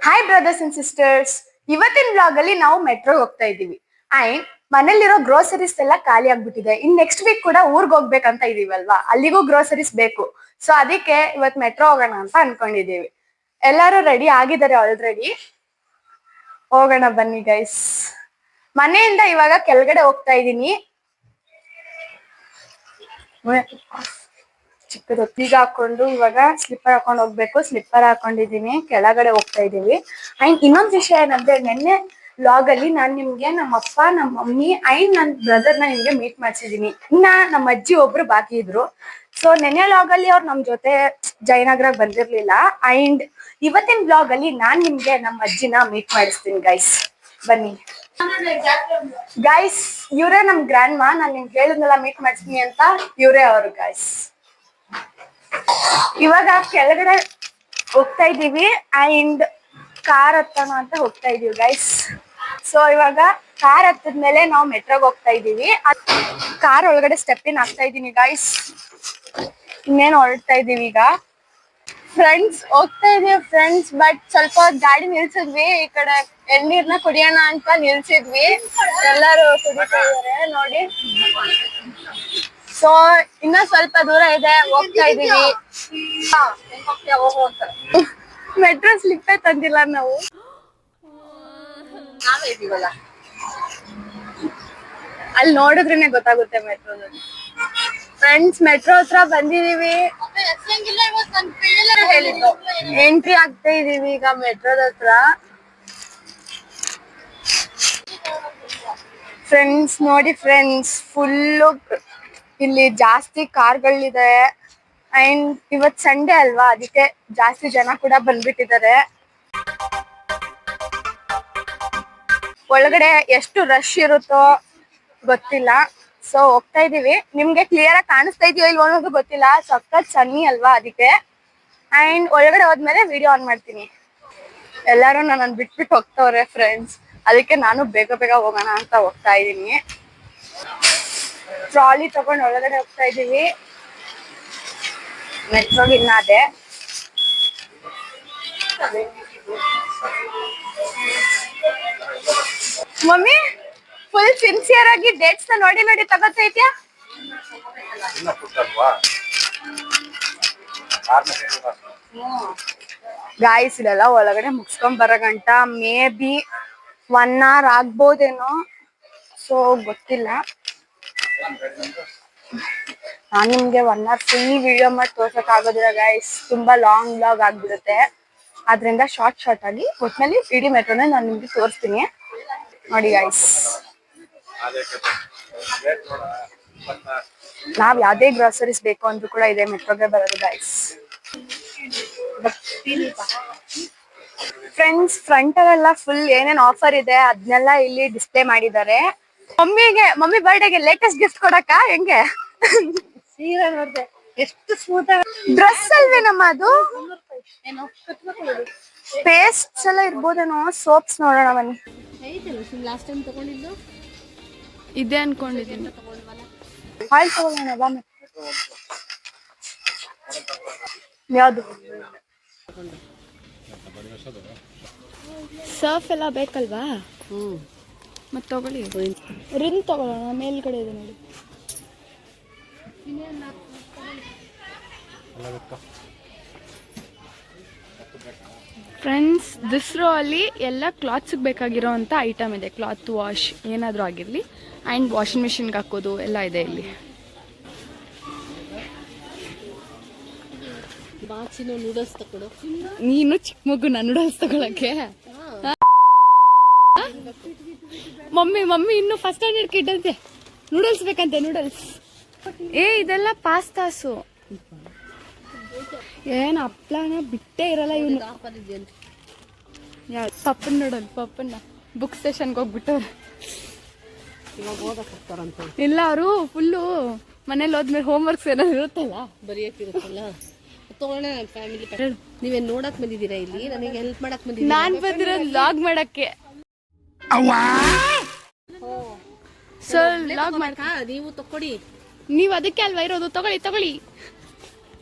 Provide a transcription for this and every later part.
Hi brothers and sisters, ಇವತ್ತಿನ blog ಅಲ್ಲಿ ನಾವು ಮೆಟ್ರೋ ಹೋಗ್ತಾ ಇದೀವಿ. ಅಂಡ್ ಮನೇಲಿರೋ ಗ್ರೋಸರೀಸ್ ಎಲ್ಲ ಖಾಲಿ ಆಗ್ಬಿಟ್ಟಿದೆ. ಇನ್ ನೆಕ್ಸ್ಟ್ ವೀಕ್ ಕೂಡ ಊರ್ಗ್ ಹೋಗ್ಬೇಕಂತ ಇದೀವಲ್ವಾ, ಅಲ್ಲಿಗೂ ಗ್ರೋಸರೀಸ್ ಬೇಕು. ಸೊ ಅದಕ್ಕೆ ಇವತ್ ಮೆಟ್ರೋ ಹೋಗೋಣ ಅಂತ ಅನ್ಕೊಂಡಿದೀವಿ. ಎಲ್ಲಾರು ರೆಡಿ ಆಗಿದ್ದಾರೆ ಆಲ್ರೆಡಿ. ಹೋಗೋಣ ಬನ್ನಿ ಗೈಸ್. ಮನೆಯಿಂದ ಇವಾಗ ಕೆಳಗಡೆ ಹೋಗ್ತಾ ಇದೀನಿ. ಚಿಕ್ಕದು ಈಗ ಹಾಕೊಂಡು ಇವಾಗ ಸ್ಲಿಪ್ಪರ್ ಹಾಕೊಂಡು ಹೋಗ್ಬೇಕು. ಸ್ಲಿಪ್ಪರ್ ಹಾಕೊಂಡಿದೀನಿ, ಕೆಳಗಡೆ ಹೋಗ್ತಾ ಇದೀವಿ. ಅಂಡ್ ಇನ್ನೊಂದ್ ವಿಷಯ ಏನಂದ್ರೆ, ನಿನ್ನೆ ವ್ಲಾಗ್ ಅಲ್ಲಿ ನಾನ್ ನಿಮ್ಗೆ ನಮ್ಮ ಅಪ್ಪ, ನಮ್ಮ ಮಮ್ಮಿ ಅಂಡ್ ನನ್ ಬ್ರದರ್ ನ ನಿಮ್ಗೆ ಮೀಟ್ ಮಾಡ್ಸಿದೀನಿ. ಇನ್ನ ನಮ್ಮ ಅಜ್ಜಿ ಒಬ್ರು ಬಾಕಿ ಇದ್ರು. ಸೊ ನೆನ್ನೆ ವ್ಲಾಗ್ ಅಲ್ಲಿ ಅವ್ರು ನಮ್ ಜೊತೆ ಜಯನಗರ ಬಂದಿರ್ಲಿಲ್ಲ. ಅಂಡ್ ಇವತ್ತಿನ ವ್ಲಾಗ್ ಅಲ್ಲಿ ನಾನ್ ನಿಮ್ಗೆ ನಮ್ಮ ಅಜ್ಜಿನ ಮೀಟ್ ಮಾಡಿಸ್ತೀನಿ ಗೈಸ್. ಬನ್ನಿ ಗೈಸ್, ಇವ್ರೇ ನಮ್ ಗ್ರ್ಯಾಂಡ್ ಮಾ. ನಾನ್ ನಿಮ್ಗೆ ಹೇಳಿದ್ನೆಲ್ಲ ಮೀಟ್ ಮಾಡಿಸ್ತೀನಿ ಅಂತ, ಇವ್ರೇ ಅವರು ಗೈಸ್. ಇವಾಗ ಕೆಳಗಡೆ ಹೋಗ್ತಾ ಇದೀವಿ ಅಂಡ್ ಕಾರ್ ಹತ್ತೋಣ ಅಂತ ಹೋಗ್ತಾ ಇದೀವಿ ಗೈಸ್. ಸೊ ಇವಾಗ ಕಾರ್ ಹತ್ತದ್ಮೇಲೆ ನಾವು ಮೆಟ್ರೋಗೆ ಹೋಗ್ತಾ ಇದೀವಿ. ಕಾರ್ ಒಳಗಡೆ ಸ್ಟೆಪ್ ಇನ್ ಆಗ್ತಾ ಇದೀನಿ ಗೈಸ್. ಇನ್ನೇನು ಹೊರಡ್ತಾ ಇದೀವಿ ಈಗ. ಫ್ರೆಂಡ್ಸ್ ಹೋಗ್ತಾ ಇದೀವಿ ಫ್ರೆಂಡ್ಸ್. ಬಟ್ ಸ್ವಲ್ಪ ಗಾಡಿ ನಿಲ್ಸಿದ್ವಿ, ಈ ಕಡೆ ಎಳ್ನೀರ್ನ ಕುಡಿಯೋಣ ಅಂತ ನಿಲ್ಸಿದ್ವಿ. ಎಲ್ಲರೂ ಕುಡಿತಾ ಇದಾರೆ ನೋಡಿ. ಸೊ ಇನ್ನ ಸ್ವಲ್ಪ ದೂರ ಇದೆ, ಹೋಗ್ತಾ ಇದೀವಿ. ಮೆಟ್ರೋ ಸ್ಲಿಪ್ಪೇ ತಂದಿಲ್ಲ ನಾವು. ಅಲ್ಲಿ ನೋಡಿದ್ರೇನೆ ಗೊತ್ತಾಗುತ್ತೆ ಮೆಟ್ರೋದಲ್ಲಿ. ಫ್ರೆಂಡ್ಸ್ ಮೆಟ್ರೋ ಹತ್ರ ಬಂದಿದೀವಿ. ಎಂಟ್ರಿ ಆಗ್ತಾ ಇದೀವಿ ಈಗ ಮೆಟ್ರೋದ ಹತ್ರ. ಫ್ರೆಂಡ್ಸ್ ನೋಡಿ ಫ್ರೆಂಡ್ಸ್, ಫುಲ್ಲು ಇಲ್ಲಿ ಜಾಸ್ತಿ ಕಾರ್ಗಳಿದೆ. ಅಂಡ್ ಇವತ್ ಸಂಡೇ ಅಲ್ವಾ, ಅದಕ್ಕೆ ಜಾಸ್ತಿ ಜನ ಕೂಡ ಬಂದ್ಬಿಟ್ಟಿದ್ದಾರೆ. ಒಳಗಡೆ ಎಷ್ಟು ರಶ್ ಇರುತ್ತೋ ಗೊತ್ತಿಲ್ಲ. ಸೊ ಹೋಗ್ತಾ ಇದೀವಿ. ನಿಮ್ಗೆ ಕ್ಲಿಯರ್ ಆಗಿ ಕಾಣಿಸ್ತಾ ಇದೆಯೋ ಇಲ್ವೋ ಅನ್ನೋದು ಗೊತ್ತಿಲ್ಲ, ಸಖತ್ ಸನ್ನಿ ಅಲ್ವಾ ಅದಕ್ಕೆ. ಅಂಡ್ ಒಳಗಡೆ ಹೋದ್ಮೇಲೆ ವಿಡಿಯೋ ಆನ್ ಮಾಡ್ತೀನಿ. ಎಲ್ಲಾರು ನನ್ನನ್ನು ಬಿಟ್ಬಿಟ್ಟು ಹೋಗ್ತವ್ರೆ ಫ್ರೆಂಡ್ಸ್, ಅದಕ್ಕೆ ನಾನು ಬೇಗ ಬೇಗ ಹೋಗೋಣ ಅಂತ ಹೋಗ್ತಾ ಇದೀನಿ. ಟ್ರಾಲಿ ತಗೊಂಡು ಒಳಗಡೆ ಹೋಗ್ತಾ ಇದೀವಿ. ಮೆಟ್ರೋಗೆ ಇನ್ನ ಅದೇ. ಮಮ್ಮಿ ಫುಲ್ ಸಿನ್ಸಿಯರ್ ಆಗಿ ಡೇಟ್ಸ್ ನೋಡಿ ನೋಡಿ ತಗೋತಾ ಇದ್ಯಾ? ಗಾಯ್ಸ್, ಇದೆಲ್ಲ ಒಳಗಡೆ ಮುಗಿಸ್ಕೊಂಡ್ ಬರೋ ಗಂಟ ಮೇ ಬಿ 1 hour ಆಗ್ಬೋದೇನೋ. ಸೊ ಗೊತ್ತಿಲ್ಲ. ನಾನು ನಿಮ್ಗೆ 1 hour ಫುಲ್ ವಿಡಿಯೋ ಮಾಡಿ ತೋರ್ಸಕ್ ಆಗೋದಿಲ್ಲ ಗೈಸ್, ತುಂಬಾ ಲಾಂಗ್ ವ್ಲಾಗ್ ಆಗ್ಬಿಡುತ್ತೆ. ಆದ್ರಿಂದ ಶಾರ್ಟ್ ಆಗಿ ಒಟ್ನಲ್ಲಿ ಇಡೀ ಮೆಟ್ರೋನ ನಾನು ನಿಮ್ಗೆ ತೋರಿಸ್ತೀನಿ ನೋಡಿ ಗೈಸ್. ನಾವ್ ಯಾವ್ದೇ ಗ್ರೋಸರೀಸ್ ಬೇಕು ಅಂದ್ರೂ ಕೂಡ ಇದೇ ಮೆಟ್ರೋಗೆ ಬರೋದು ಗೈಸ್. ಫ್ರೆಂಡ್ಸ್, ಫ್ರಂಟ್ ಅಲ್ಲೆಲ್ಲ ಫುಲ್ ಏನೇನ್ ಆಫರ್ ಇದೆ ಅದನ್ನೆಲ್ಲ ಇಲ್ಲಿ ಡಿಸ್ಪ್ಲೇ ಮಾಡಿದ್ದಾರೆ. ಮಮ್ಮಿ ಬರ್ಡೇಗೆ ಲೇಟೆಸ್ಟ್ ಗಿಫ್ಟ್ ಕೊಡಕ್ಕ ಹೆಂಗೆ? ಸೀರೆ ನೋಡ್ದೆ ಎಷ್ಟು ಸ್ಮೂತ್ ಆಗಿ. ಡ್ರೆಸ್ ಅಲ್ವೇ ನಮ್ಮ ಅದು? ಪೇಸ್ಟ್ಸ್ ಎಲ್ಲ ಇರ್ಬೋದೇನೋ. ಸೋಪ್ಸ್ ನೋಡೋಣ ಬನ್ನಿ. ಲಾಸ್ಟ್ ಟೈಮ್ ತಗೊಂಡಿದ್ದು ಇದೆ ಅನ್ಕೊಂಡಿದ್ದೀನಿ. ಆಯಿಲ್ ತಗೊಳ್ಳೋಣ ಬನ್ನಿ. ಯಾವುದು ಸರ್ಫ್ ಎಲ್ಲ ಬೇಕಲ್ವಾ? ಮತ್ತೆ ತಗೊಳ್ಳಿ. ರಿನ್ ತಗೊಳ್ಳೋಣ, ಮೇಲ್ಗಡೆ ಇದೆ ನೋಡಿ. ಫ್ರೆಂಡ್ಸ್, ದಿಸ್ ರೋ ಅಲ್ಲಿ ಎಲ್ಲ ಕ್ಲಾತ್ಸ್ಗೆ ಬೇಕಾಗಿರೋ ಅಂತ ಐಟಮ್ ಇದೆ. ಕ್ಲಾತ್ ವಾಶ್ ಏನಾದರೂ ಆಗಿರಲಿ, ಆ್ಯಂಡ್ ವಾಷಿಂಗ್ ಮಿಷಿನ್ಗೆ ಹಾಕೋದು ಎಲ್ಲ ಇದೆ ಇಲ್ಲಿ. ನೂಡಲ್ಸ್ ತಗೊಡು. ನೀನು ಚಿಕ್ಕ ಮಗುನ ನೂಡಲ್ಸ್ ತಗೊಳಕ್ಕೆ? ಮಮ್ಮಿ ಇನ್ನು ಫಸ್ಟ್ ಸ್ಟ್ಯಾಂಡರ್ಡ್ ಕಿಡ್ ಅಂತೆ, ನೂಡಲ್ಸ್ ಬೇಕಂತೆ. ನೂಡಲ್ಸ್ ಇದೆಲ್ಲ ಪಾಸ್ತಾಸು. ಏನ್ ಹಪ್ಳನ ಬಿಟ್ಟೇ ಇರಲ್ಲ ಇವನು. ಯಾವ ಪಪ್ಪನ್ ನೋಡಲ್, ಪಪ್ಪನ್ನ ಬುಕ್ ಸ್ಟೇಷನ್ಗೆ ಹೋಗ್ಬಿಟ್ಟವ್ರು. ಇಲ್ಲ, ಅವರು ಫುಲ್ಲು ಮನೇಲಿ ಹೋದ್ಮೇಲೆ ಹೋಮ್ ವರ್ಕ್ಸ್ ಏನಾದ್ರು ಇರುತ್ತಲ್ಲ, ಬರೆಯಕ್ಕಿರುತ್ತಲ್ಲ, ತಗೋಣ. ಫ್ಯಾಮಿಲಿ ನೀವೇನ್ ನೋಡಕ್ ಬಂದಿದ್ದೀರಾ ಇಲ್ಲಿ? ನನಗೆ ಹೆಲ್ಪ್ ಮಾಡಕ್ ಬಂದಿದ್ದೀರಾ? ನಾನ್ ಬಂದಿರೋದು ವ್ಲಾಗ್ ಮಾಡಕ್ಕೆ. ಸೊ ವ್ಲಾಗ್ ಮಾಡ್ಕ ನೀವು ತಗೊಡಿ. ನೀವು ಅದಕ್ಕೆ ಅಲ್ವಾ ಇರೋದು? ತಗೊಳ್ಳಿ.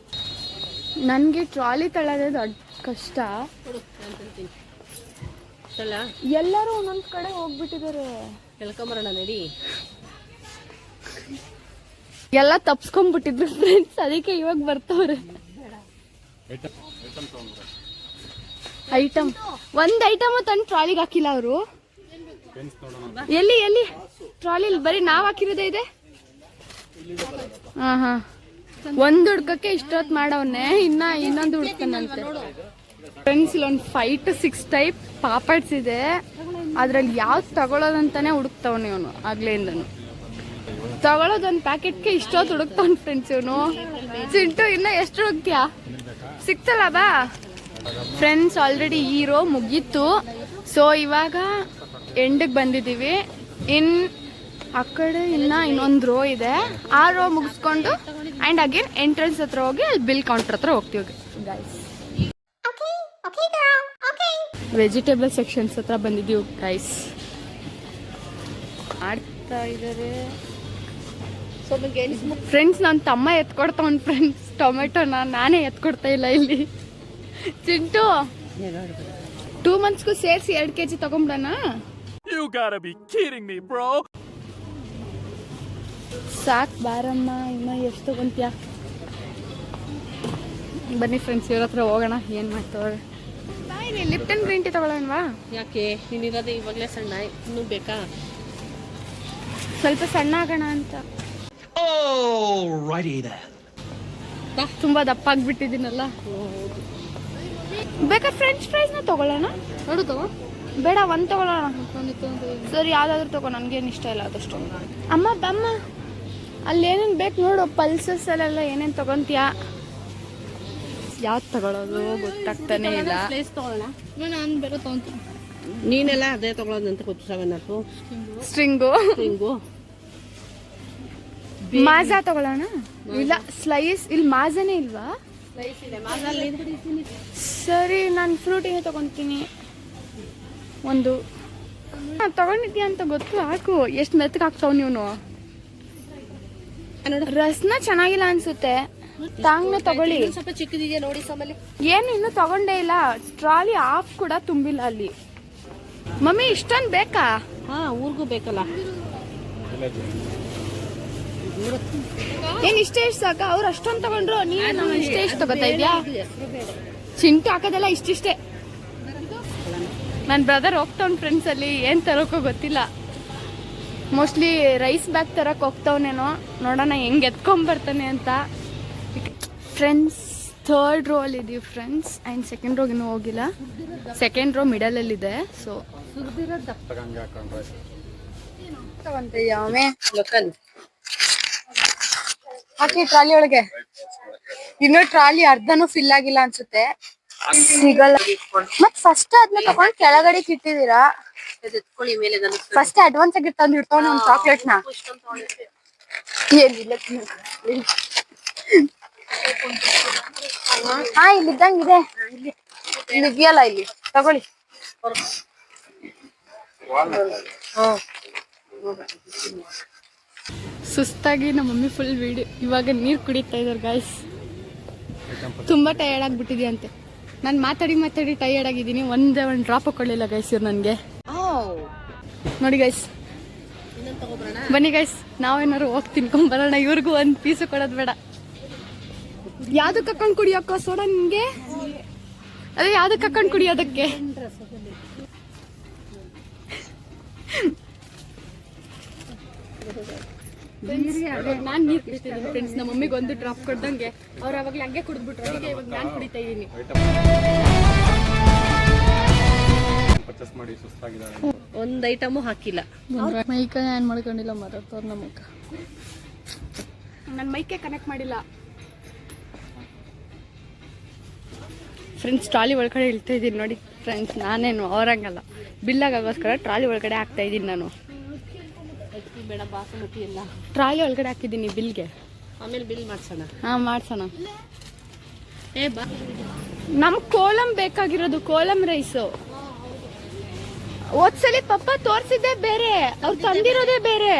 ನನ್ಗೆ ಟ್ರಾಲಿ ತಳ್ಳೋದೇ ದೊಡ್ಡ ಕಷ್ಟ. ಅಲ್ಲ ಎಲ್ಲರೂ ಒಂದೊಂದ್ ಕಡೆ ಹೋಗ್ಬಿಟ್ಟಿದ್ದಾರೆ. ಹೇಳ್ಕೊಂಬರೋಣ ನಡಿ. ಎಲ್ಲ ತಪ್ಸ್ಕೊಂಡ್ಬಿಟ್ಟಿದ್ರು ಫ್ರೆಂಡ್ಸ್, ಅದಕ್ಕೆ ಇವಾಗ ಬರ್ತವ್ರೆ. ಐಟಮ್ ಒಂದ್ ಐಟಮ್ ತಂದು ಟ್ರಾಲಿಗೆ ಹಾಕಿಲ್ಲ ಅವರು. ಎಲ್ಲಿ ಎಲ್ಲಿ ಟ್ರಾಲಿ ಬರೀ ನಾವ್ ಹಾಕಿರೋದೇ ಇದೆ. ಹಾ ಹಾ, ಒಂದ್ ಹುಡ್ಕಕ್ಕೆ ಇಷ್ಟೊತ್ತು ಮಾಡವನ್ನೇ, ಇನ್ನೊಂದು ಹುಡ್ಕನಂತೆ. ಫ್ರೆಂಡ್ಸ್ ಇಲ್ಲೊಂದು 5 to 6 ಟೈಪ್ ಪಾಪಡ್ಸ್ ಇದೆ. ಅದ್ರಲ್ಲಿ ಯಾವ್ದು ತಗೊಳ್ಳೋದಂತಾನೆ ಹುಡುಕ್ತವನು ಇವನು ಆಗ್ಲಿಂದನು. ತಗೊಳ್ಳೋದೊಂದು ಪ್ಯಾಕೆಟ್ಗೆ ಇಷ್ಟೊತ್ತು ಹುಡುಕ್ತವನ್ ಫ್ರೆಂಡ್ಸ್ ಇವನು. ಚಿಂಟು ಇನ್ನ ಎಷ್ಟು ಹುಡುಕ್ತೀಯಾ? ಸಿಕ್ತಲ್ಲ ಬಾ ಫ್ರೆಂಡ್ಸ್. ಆಲ್ರೆಡಿ ಈ ರೋ ಮುಗೀತು. ಸೊ ಇವಾಗ ಎಂಡಿಗೆ ಬಂದಿದ್ದೀವಿ. ಆ ಕಡೆ ಇನ್ನೊಂದು ರೋ ಇದೆ. ಆ ರೋ ಮುಗಿಸ್ಕೊಂಡು ಆ್ಯಂಡ್ ಅಗೇನ್ ಎಂಟ್ರೆನ್ಸ್ ಹತ್ರ ಹೋಗಿ ಅಲ್ಲಿ ಬಿಲ್ ಕೌಂಟರ್ ಹತ್ರ ಹೋಗ್ತೀವಿ ಗೈಸ್. ವೆಜಿಟೇಬಲ್ ಸೆಕ್ಷನ್ಸ್ ಹತ್ರ ಬಂದಿದ್ದೀವಿ ಗೈಸ್. ಆಡ್ತಾ ಇದ್ದಾರೆ ಫ್ರೆಂಡ್ಸ್. ನನ್ನ ತಮ್ಮ ಎತ್ಕೊಡ್ತಾವನ್ ಫ್ರೆಂಡ್ಸ್ ಟೊಮೆಟೊನ, ನಾನೇ ಎತ್ಕೊಡ್ತಾ ಇಲ್ಲ ಇಲ್ಲಿ. ಚಿಂಟು 2 monthsಗೂ ಸೇರಿಸಿ 2 kg ತಗೊಂಡ್ಬಿಡೋಣ. ಸಾಕ್ ಬಾರಮ್ಮ, ಇನ್ನ ಎಷ್ಟು ತಗೊಂತೀಯ? ಬನ್ನಿ ಫ್ರೆಂಡ್ಸ್ ಇವ್ರ ಹತ್ರ ಹೋಗೋಣ. ಏನ್ ಮಾಡ್ತವ್ರೆ? ಬಾಯ್ ಲಿಪ್ಟನ್ ಗ್ರೀನ್ ಟೀ ತಗೊಳ್ಳೋಣವಾ? ಯಾಕೆ ನೀನಿರೋದೇ ಇವಾಗಲೇ ಸಣ್ಣ, ಇನ್ನೂ ಬೇಕಾ? ಸ್ವಲ್ಪ ಸಣ್ಣ ಆಗೋಣ ಅಂತ. ತುಂಬಾ ದಪ್ಪ ಆಗ್ಬಿಟ್ಟಿದ್ದೀನಲ್ಲ. ಬೇಕಾ ಫ್ರೆಂಚ್ ಫ್ರೈಸ್ನ ತಗೊಳ್ಳೋಣ? ನೋಡು ತಗೋ. ಬೇಡ, ಒಂದು ತಗೊಳ್ಳೋಣ. ಸರಿ ಯಾವ್ದಾದ್ರು ತಗೋ, ನನ್ಗೇನು ಇಷ್ಟ ಇಲ್ಲ ಆದಷ್ಟು. ಅಮ್ಮ ಬಮ್ಮ, ಅಲ್ಲಿ ಏನೇನು ಬೇಕು ನೋಡು. ಪಲ್ಸಸ್ ಅಲ್ಲೆಲ್ಲ ಏನೇನು ತಗೊಂತೀಯಾ? ಯಾವ್ದು ತಗೊಳ್ಳೋದು ಗೊತ್ತಾಗ್ತಾನೆ ಇಲ್ಲ. ನಾನು ಬೇರೆ ತಗೊಂತೀನಿ. ನೀನೆಲ್ಲ ಅದೇ ತಗೊಳ್ಳೋದಂತ ಗೊತ್ತು. 7 ಸ್ಟ್ರಿಂಗು ಮಾಜಾ ತಗೊಳ್ಳೋಣ. ಇಲ್ಲ ಸ್ಲೈಸ್, ಇಲ್ಲಿ ಮಾಜಾನೇ ಇಲ್ವಾ? ಸರಿ, ನಾನು ಫ್ರೂಟಿನೇ ತಗೊಂತೀನಿ. ಒಂದು ತಗೊಂಡಿದ್ಯಾ ಅಂತ ಗೊತ್ತು, ಹಾಕು. ಎಷ್ಟು ಮೆತ್ತಗೆ ಹಾಕ್ತಾವ್ ನೀನು. ರಸ್ನ ಚೆನ್ನಾಗಿಲ್ಲ ಅನ್ಸುತ್ತೆ. ತಾಂಗ್ನ ತಗೊಳ್ಳಿ. ಸ್ವಲ್ಪ ಚಿಕ್ಕದಿದೆಯಾ ನೋಡಿ. ಸಮಲಿ ಏನು ಇನ್ನೂ ತಗೊಂಡೇ ಇಲ್ಲ. ಟ್ರಾಲಿ ಆಫ್ ಕೂಡ ತುಂಬಿಲ್ಲ ಅಲ್ಲಿ. ಮಮ್ಮಿ ಇಷ್ಟೊಂದು ಬೇಕಾ? ಹಾ, ಊರಿಗೂ ಬೇಕಲ್ಲ. ಏನ್ ಇಷ್ಟೇ ಇಷ್ಟ ಸಾಕ? ಅವ್ರು ಅಷ್ಟೊಂದು ತಗೊಂಡ್ರು, ನೀನು ಇಷ್ಟೇ ಇಷ್ಟ ತಗೋತಾ ಇದ್ಯಾ? ಚಿಂಟು ಹಾಕೋದೆಲ್ಲ ಇಷ್ಟಿಷ್ಟೇ. ನನ್ನ ಬ್ರದರ್ ಹೋಗ್ತಾವ್ ಫ್ರೆಂಡ್ಸ್ ಅಲ್ಲಿ, ಏನ್ ತರೋಕೋ ಗೊತ್ತಿಲ್ಲ. ಮೋಸ್ಟ್ಲಿ ರೈಸ್ ಬ್ಯಾಗ್ ತರಕ್ ಹೋಗ್ತಾವನೇನೋ. ನೋಡೋಣ ಹೆಂಗ್ ಎತ್ಕೊಂಡ್ಬರ್ತಾನೆ ಅಂತ. ಫ್ರೆಂಡ್ಸ್ 3rd ರೋ ಅಲ್ಲಿ ಇದೀವಿ ಫ್ರೆಂಡ್ಸ್. ಆ್ಯಂಡ್ 2nd ರೋಗ್ ಇನ್ನೂ ಹೋಗಿಲ್ಲ. 2nd ರೋ ಮಿಡಲಲ್ಲಿದೆ. ಸೊ ಹಾಕಿ ಟ್ರಾಲಿ ಒಳಗೆ. ಇನ್ನು ಟ್ರಾಲಿ ಅರ್ಧನೂ ಫಿಲ್ ಆಗಿಲ್ಲ ಅನ್ಸುತ್ತೆ, ಸಿಗಲ್ಲ. ಮತ್ ಫಸ್ಟ್ ಅದನ್ನ ತಗೊಂಡ್ ಕೆಳಗಡೆ ಇಟ್ಟಿದೀರಾ? ಫಸ್ಟ್ ಅಡ್ವಾನ್ಸ್ ಆಗಿ ತಂದು ಇಡ್ತಾವ ಒಂದ್ ಚಾಕ್ಲೇಟ್ ನ. ಏನಿಲ್ಲ, ಹಾ ಇಲ್ಲಿದ್ದಂಗಿದೆ. ಇಲ್ಲಿ ಇದೆಯಲ್ಲ, ಇಲ್ಲಿ ತಗೊಳ್ಳಿ. ಸುಸ್ತಾಗಿ ನಮ್ಮ ಮಮ್ಮಿ ಫುಲ್ ವಿಡಿಯೋ ಇವಾಗ ನೀರು ಕುಡಿತಾ ಇದಾರೆ ಗಾಯ್ಸ್. ತುಂಬಾ ಟಯರ್ಡ್ ಆಗ್ಬಿಟ್ಟಿದ್ಯಂತೆ. ನಾನು ಮಾತಾಡಿ ಟಯರ್ಡ್ ಆಗಿದ್ದೀನಿ. ಒಂದೇ ಒಂದು ಡ್ರಾಪ್ ಹಾಕೊಳ್ಳಿಲ್ಲ ಗೈಸ್ ಇವ್ರು ನನಗೆ. ನೋಡಿ ಗೈಸ್, ಬನ್ನಿ ಗೈಸ್, ನಾವೇನಾದ್ರು ಹೋಗಿ ತಿನ್ಕೊಂಬರೋಣ. ಇವ್ರಿಗೂ ಒಂದು ಪೀಸು ಕೊಡೋದು ಬೇಡ. ಯಾವ್ದಕ್ಕೆ ಹಾಕೊಂಡು ಕುಡಿಯೋಕ್ಕೋ ಸೋಡಾ ನಿನ್ಗೆ? ಅದೇ ಯಾವ್ದಕ್ಕೆ ಹಾಕೊಂಡು ಕುಡಿಯೋದಕ್ಕೆ? ನಾನ್ ನೀರು ಕುಡಿತೀನಿ ಫ್ರೆಂಡ್ಸ್. ನಮ್ಮ ಮಮ್ಮಿಗೆ ಒಂದು ಡ್ರಾಪ್ ಕೊಡ್ದಂಗೆ ಅವ್ರು ಅವಾಗಲೇ ಹಂಗೆ ಕುಡಿದ್ಬಿಟ್ರು. ಅದಕ್ಕೆ ಇವಾಗ ನಾನು ಕುಡಿತಾ ಇದ್ದೀನಿ. ಒಂದು ಐಟಮು ಹಾಕಿಲ್ಲ. ಮೈಕ ಏನ್ ಮಾಡ್ಕೊಂಡಿಲ್ಲ ಮಾತಾಡ್ತವ್ರು. ನಮ್ಮ ಅಕ್ಕ ನನ್ನ ಮೈಕೆ ಕನೆಕ್ಟ್ ಮಾಡಿಲ್ಲ ಫ್ರೆಂಡ್ಸ್. ಟ್ರಾಲಿ ಒಳಗಡೆ ಇಳ್ತಾ ಇದ್ದೀನಿ ನೋಡಿ ಫ್ರೆಂಡ್ಸ್. ನಾನೇನು ಅವ್ರಂಗಲ್ಲ, ಬಿಲ್ಲಾಗೋಸ್ಕರ ಟ್ರಾಲಿ ಒಳಗಡೆ ಹಾಕ್ತಾ ಇದ್ದೀನಿ ನಾನು. ಬೇಡ, ಬಾಸುಮತಿ ಎಲ್ಲ ಟ್ರಾಲಿ ಒಳಗಡೆ ಹಾಕಿದ್ದೀನಿ ಬಿಲ್ಗೆ. ಆಮೇಲೆ ಬಿಲ್ ಮಾಡ್ಸೋಣ. ಹಾ ಮಾಡ್ಸೋಣ. ಬಾ, ನಮ್ಗೆ ಕೋಲಂ ಬೇಕಾಗಿರೋದು, ಕೋಲಂ ರೈಸು. ಹೋದ್ಸಲಿ ಪಪ್ಪ ತೋರ್ಸಿದ್ದೆ ಬೇರೆ, ಅವ್ರು ತಂದಿರೋದೇ ಬೇರೆ.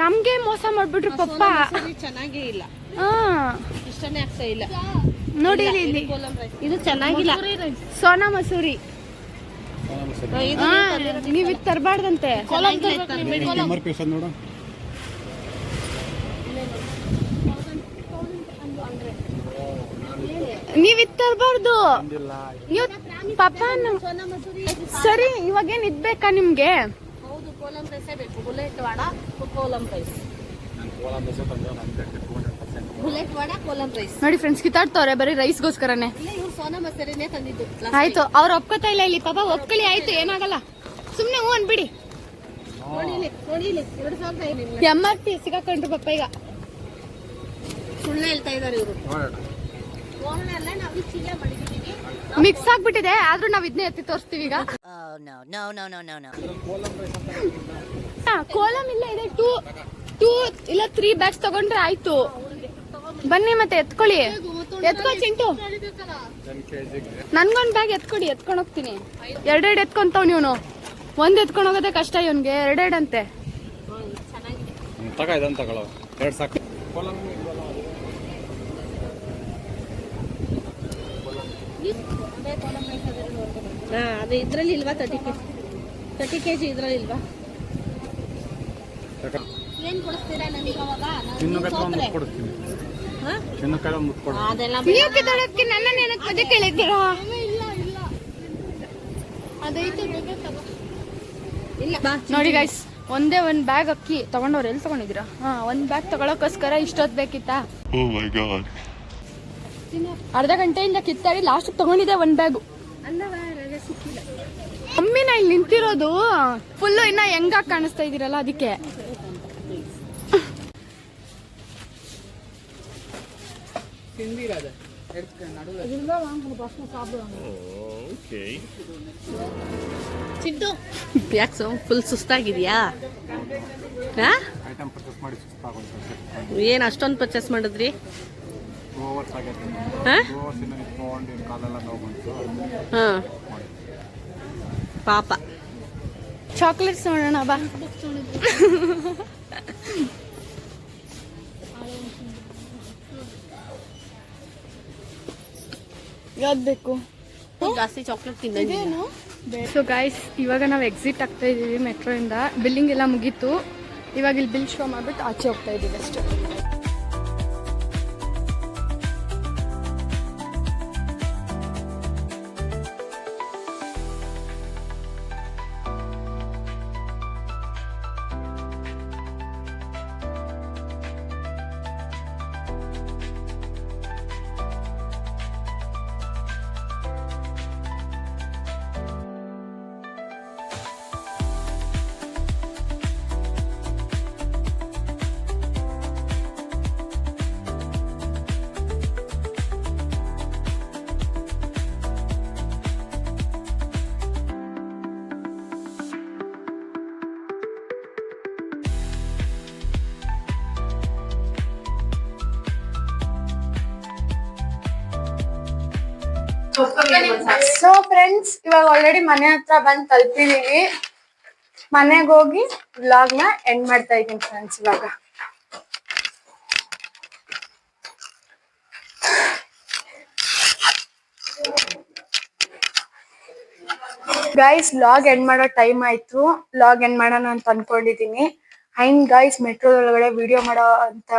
ನಮ್ಗೆ ಮೋಸ ಮಾಡ್ಬಿಟ್ರು ಪಪ್ಪ. ಚೆನ್ನಾಗೇ ಇಲ್ಲ. ಹಾ, ಇಷ್ಟನೇ ಆಗ್ತಾ ಇಲ್ಲ ನೋಡಿ ಇಲ್ಲಿ. ಇದು ಚೆನ್ನಾಗಿಲ್ಲ. ಸೋನಾ ಮಸೂರಿ. ನೀವ್ ಇದು ತರಬಾರ್ದಂತೆ. ನೋಡು ನೀವ್ ಇದು ತರಬಾರ್ದು. ನೀವು ಪಾಪ ಸರಿ, ಇವಾಗೇನ್ ಇದ್ಬೇಕಾ ನಿಮ್ಗೆ? ಹೌದು, ಕೋಲಂ ರೈಸೇ ಬೇಕು. Bullet vada, Kolam rice. Bullet vada, Kolam rice. ನೋಡಿ ಫ್ರೆಂಡ್ಸ್, ಕಿತ್ತಾಡ್ತವ್ರೆ ಬರೀ ರೈಸ್ಗೋಸ್ಕರನೇ. ಇಲ್ಲ, ಇವ್ರು ಸೋನಾ ಮಸೂರಿನೇ ತಂದಿದ್ದು. ಆಯ್ತು, ಅವ್ರು ಒಪ್ಕೋತಾ ಇಲ್ಲ ಇಲ್ಲಿ. ಪಾಪ ಒಪ್ಕೊಳ್ಳಿ, ಆಯ್ತು, ಏನಾಗಲ್ಲ. ಸುಮ್ನೆ ಹೂ ಅನ್ಬಿಡಿ. ನೋಡಿಲಿ 2005 MRP ಸಿಗಾಕೊಂಡ್ರು ಪಾಪ ಈಗ. ಸುಳ್ಳು ಹೇಳ್ತಾ ಇದಾರೆ ಇವರು. ಕೋಲನೆಲ್ಲ ನಾವು ಚೀಲ ಮಾಡಿದೀವಿ. ಮಿಕ್ಸ್ ಆಗ್ಬಿಟ್ಟಿದೆ, ಆದ್ರೂ ನಾವ್ ಇದನ್ನೇ ಎತ್ತಿ ತೋರಿಸ್ತೀವಿ ಈಗ. ಕೋಲಂ ಇಲ್ಲ ಇದೆ. 2 ಇಲ್ಲ 3 ಬ್ಯಾಗ್ಸ್ ತಗೊಂಡ್ರೆ ಆಯ್ತು. ಬನ್ನಿ ಮತ್ತೆ ಎತ್ಕೊಳ್ಳಿ. ಎತ್ಕೊ ಚಿಂಟು, ನನ್ಗೊಂದ್ ಬ್ಯಾಗ್ ಎತ್ಕೊಡಿ, ಎತ್ಕೊಂಡ್ ಹೋಗ್ತೀನಿ. 2 ಎತ್ಕೊಂತಾವ್ ನೀವ್ನು. 1 ಎತ್ಕೊಂಡ್ ಹೋಗೋದೇ ಕಷ್ಟ ಇವನ್ಗೆ, 2 ಅಂತೆ. ತಗೊಳ್ಳೋ 2 ಸಾಕು. ಅದು ಇದ್ರಲ್ಲಿ ಇಲ್ವಾ? 30 kg ಇದ್ರಲ್ಲಿ ಇಲ್ವಾ? ಏನ್ ಕೊಡಿಸ್ತೀರಾ ನನಗೆ ಅವಾಗ? ಅದೆಲ್ಲ ನೀವು ಕಿತ್ತಾಡೋದಕ್ಕೆ ನನ್ನ ಏನಕ್ಕೆ ಮಧ್ಯೆ ಕೇಳಿದ್ದೀರಾ? ಇಲ್ಲ. ನೋಡಿ ಗೈಸ್, ಒಂದೇ 1 ಬ್ಯಾಗ್ ಅಕ್ಕಿ ತಗೊಂಡವ್ರು. ಎಲ್ಲಿ ತಗೊಂಡಿದ್ದೀರಾ? 1 ಬ್ಯಾಗ್ ತಗೊಳಕೋಸ್ಕರ ಇಷ್ಟೊತ್ತು ಬೇಕಿತ್ತಾ? ಅರ್ಧ ಗಂಟೆಯಿಂದ ಕಿತ್ತಾಡಿ ಲಾಸ್ಟ್ ತಗೊಂಡಿದ್ದೆ 1 ಬ್ಯಾಗು. ಮಮ್ಮಿನ ಇಲ್ಲಿ ನಿಂತಿರೋದು ಫುಲ್ಲು ಇನ್ನ ಹೆಂಗಾಗಿ ಕಾಣಿಸ್ತಾ ಇದೀರಲ್ಲ, ಅದಕ್ಕೆ. ಚಿಂಟು, ಯಾಕೆ ಫುಲ್ ಸುಸ್ತಾಗಿದ್ಯಾ? ಏನ್ ಅಷ್ಟೊಂದು ಪರ್ಚೇಸ್ ಮಾಡಿದ್ರಿ? ಪಾಪ. ಚಾಕ್ಲೇಟ್ಸ್ ನೋಡೋಣ ಬಾ. ಯಾವ್ದು ಬೇಕು? ಜಾಸ್ತಿ ಚಾಕ್ಲೇಟ್ ತಿನ್ನೋದೇನು? ಸೊ ಗೈಸ್, ಇವಾಗ ನಾವು ಎಕ್ಸಿಟ್ ಆಗ್ತಾ ಇದೀವಿ ಮೆಟ್ರೋ ಇಂದ. ಬಿಲ್ಲಿಂಗ್ ಎಲ್ಲ ಮುಗೀತು. ಇವಾಗ ಇಲ್ಲಿ ಬಿಲ್ ಶೋ ಮಾಡ್ಬಿಟ್ಟು ಆಚೆ ಹೋಗ್ತಾ ಇದೀವಿ ಅಷ್ಟೇ. ಸೊ ಫ್ರೆಂಡ್ಸ್, ಇವಾಗ ಆಲ್ರೆಡಿ ಮನೆ ಹತ್ರ ಬಂದು ತಲುಪಿದೀವಿ. ಮನೆಗೆ ಹೋಗಿ ವ್ಲಾಗ್ ನ ಎಂಡ್ ಮಾಡ್ತಾ ಇದೀನಿ ಫ್ರೆಂಡ್ಸ್. ಇವಾಗ ಗೈಸ್, ವ್ಲಾಗ್ ಎಂಡ್ ಮಾಡೋ ಟೈಮ್ ಆಯ್ತು. ವ್ಲಾಗ್ ಎಂಡ್ ಮಾಡೋಣ ಅಂತ ಅನ್ಕೊಂಡಿದೀನಿ. ಅಂಡ್ ಗೈಸ್, ಮೆಟ್ರೋದೊಳಗಡೆ ವಿಡಿಯೋ ಮಾಡೋ ಅಂತ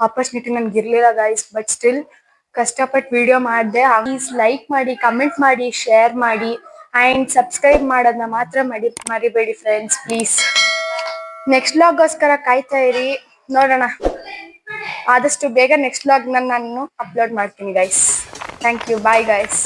ಆಪರ್ಚುನಿಟಿ ನನ್ಗೆ ಇರ್ಲಿಲ್ಲ ಗೈಸ್. ಬಟ್ ಸ್ಟಿಲ್ ಕಷ್ಟಪಟ್ಟು ವಿಡಿಯೋ ಮಾಡಿದೆ. ಪ್ಲೀಸ್ ಲೈಕ್ ಮಾಡಿ, ಕಮೆಂಟ್ ಮಾಡಿ, ಶೇರ್ ಮಾಡಿ ಅಂಡ್ ಸಬ್ಸ್ಕ್ರೈಬ್ ಮಾಡೋದನ್ನ ಮಾತ್ರ ಮರಿಬೇಡಿ ಫ್ರೆಂಡ್ಸ್, ಪ್ಲೀಸ್. ನೆಕ್ಸ್ಟ್ ವ್ಲಾಗ್ಗೋಸ್ಕರ ಕಾಯ್ತಾ ಇರಿ. ನೋಡೋಣ, ಆದಷ್ಟು ಬೇಗ ನೆಕ್ಸ್ಟ್ ವ್ಲಾಗ್ ನಾನು ಅಪ್ಲೋಡ್ ಮಾಡ್ತೀನಿ guys. Thank you, bye guys.